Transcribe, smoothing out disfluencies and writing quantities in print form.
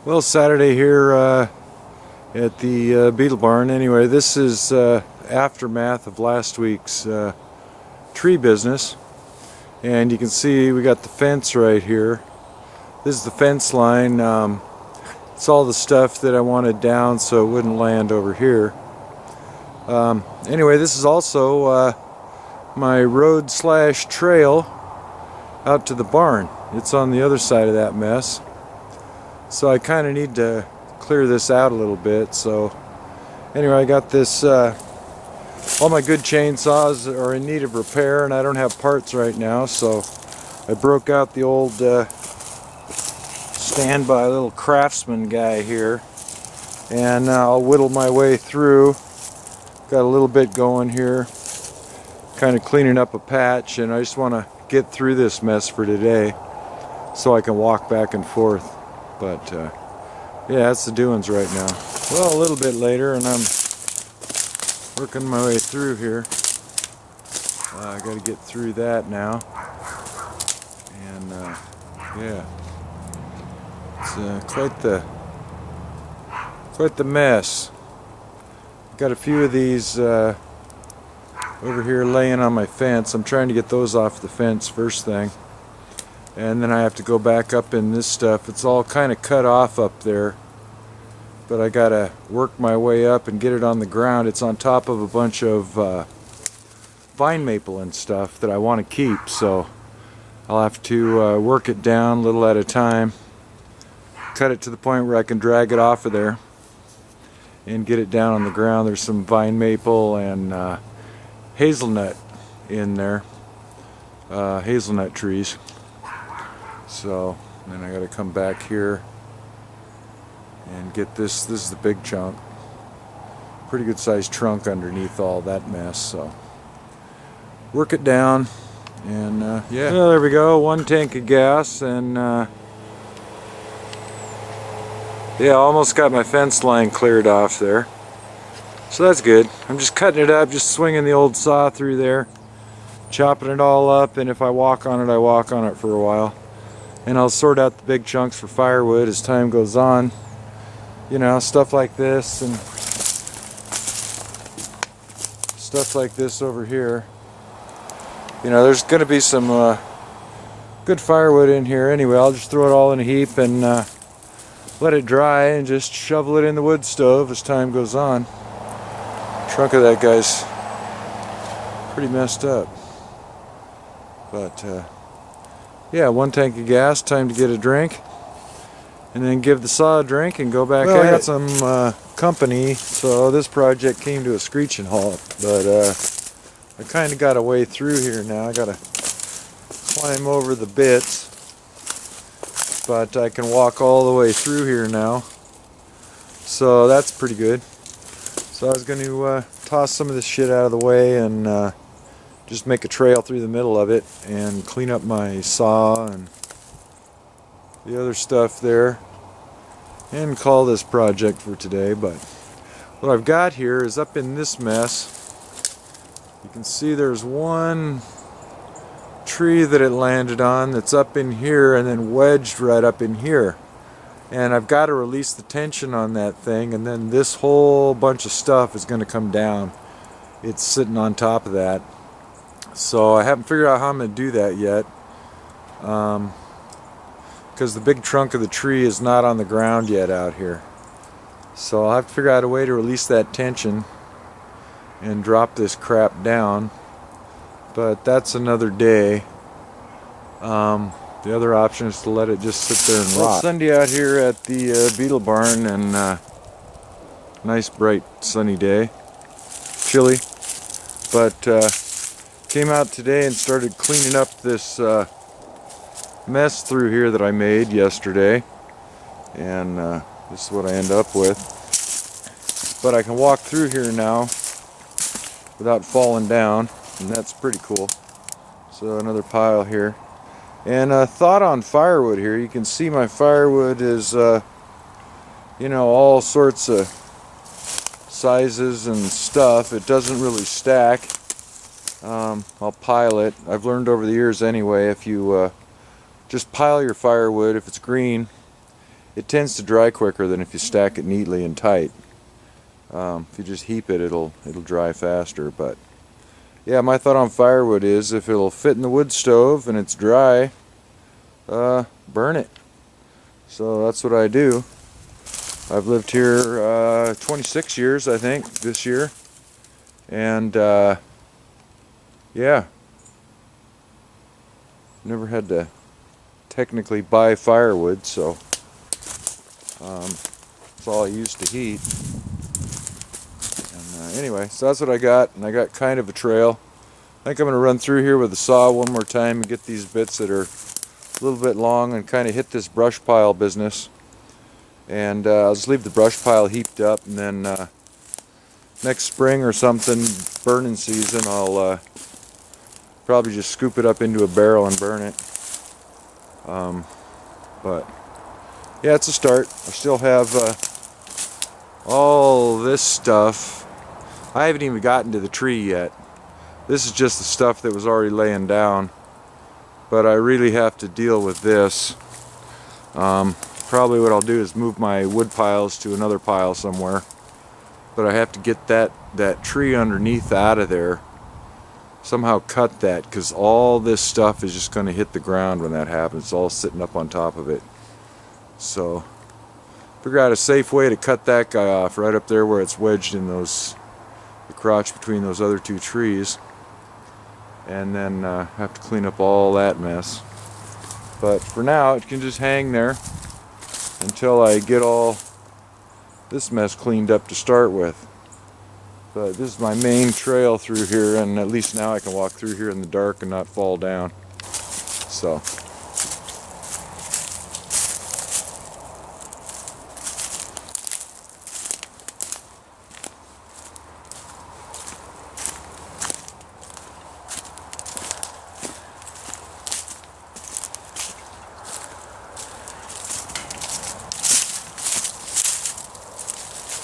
Well, Saturday here at the beetle barn. Anyway, this is aftermath of last week's tree business, and you can see we got the fence right here. This is the fence line. It's all the stuff that I wanted down so it wouldn't land over here. Anyway, this is also my road / trail out to the barn. It's on the other side of that mess. So I kind of need to clear this out a little bit. So anyway, I got this, all my good chainsaws are in need of repair and I don't have parts right now, so I broke out the old standby little Craftsman guy here, and I'll whittle my way through. Got a little bit going here, kind of cleaning up a patch, and I just want to get through this mess for today so I can walk back and forth. But yeah, that's the doings right now. Well, a little bit later, and I'm working my way through here. I got to get through that now, and yeah, it's quite the mess. Got a few of these over here laying on my fence. I'm trying to get those off the fence first thing. And then I have to go back up in this stuff. It's all kind of cut off up there, but I gotta work my way up and get it on the ground. It's on top of a bunch of vine maple and stuff that I want to keep, so I'll have to work it down a little at a time, cut it to the point where I can drag it off of there and get it down on the ground. There's some vine maple and hazelnut in there, hazelnut trees. So then I got to come back here and get this. This is the big chunk. Pretty good sized trunk underneath all that mess. So work it down, and yeah. Well, there we go. 1 tank of gas, and yeah, almost got my fence line cleared off there. So that's good. I'm just cutting it up, just swinging the old saw through there, chopping it all up, and if I walk on it, I walk on it for a while. And I'll sort out the big chunks for firewood as time goes on. You know, stuff like this and stuff like this over here. You know, there's going to be some good firewood in here anyway. I'll just throw it all in a heap and let it dry and just shovel it in the wood stove as time goes on. The trunk of that guy's pretty messed up. But yeah, 1 tank of gas, time to get a drink, and then give the saw a drink and go back at it. I got some company, so this project came to a screeching halt, but I kind of got a way through here now. I got to climb over the bits, but I can walk all the way through here now, so that's pretty good. So I was going to toss some of this shit out of the way and just make a trail through the middle of it and clean up my saw and the other stuff there and call this project for today. But what I've got here is up in this mess. You can see there's one tree that it landed on that's up in here and then wedged right up in here, and I've got to release the tension on that thing, and then this whole bunch of stuff is going to come down. It's sitting on top of that. So I haven't figured out how I'm going to do that yet, because the big trunk of the tree is not on the ground yet out here. So I'll have to figure out a way to release that tension and drop this crap down, but that's another day. The other option is to let it just sit there and rot. It's Sunday out here at the beetle barn, and nice bright sunny day. Chilly, but came out today and started cleaning up this mess through here that I made yesterday, and this is what I end up with. But I can walk through here now without falling down, and that's pretty cool. So another pile here, and a thought on firewood here. You can see my firewood is you know, all sorts of sizes and stuff. It doesn't really stack. I'll pile it. I've learned over the years anyway, if you just pile your firewood, if it's green, it tends to dry quicker than if you stack it neatly and tight. If you just heap it, it'll dry faster. But yeah, my thought on firewood is if it'll fit in the wood stove and it's dry, burn it. So that's what I do. I've lived here 26 years, I think, this year. And yeah, never had to technically buy firewood, so it's all I use to heat. And anyway, so that's what I got, and I got kind of a trail. I think I'm going to run through here with the saw one more time and get these bits that are a little bit long and kind of hit this brush pile business. And I'll just leave the brush pile heaped up, and then next spring or something, burning season, I'll probably just scoop it up into a barrel and burn it. But yeah, it's a start. I still have all this stuff. I haven't even gotten to the tree yet. This is just the stuff that was already laying down, but I really have to deal with this. Probably what I'll do is move my wood piles to another pile somewhere, but I have to get that tree underneath out of there, somehow cut that, because all this stuff is just going to hit the ground when that happens. It's all sitting up on top of it. So figure out a safe way to cut that guy off right up there where it's wedged in the crotch between those other two trees, and then have to clean up all that mess. But for now, it can just hang there until I get all this mess cleaned up to start with. But this is my main trail through here, and at least now I can walk through here in the dark and not fall down. So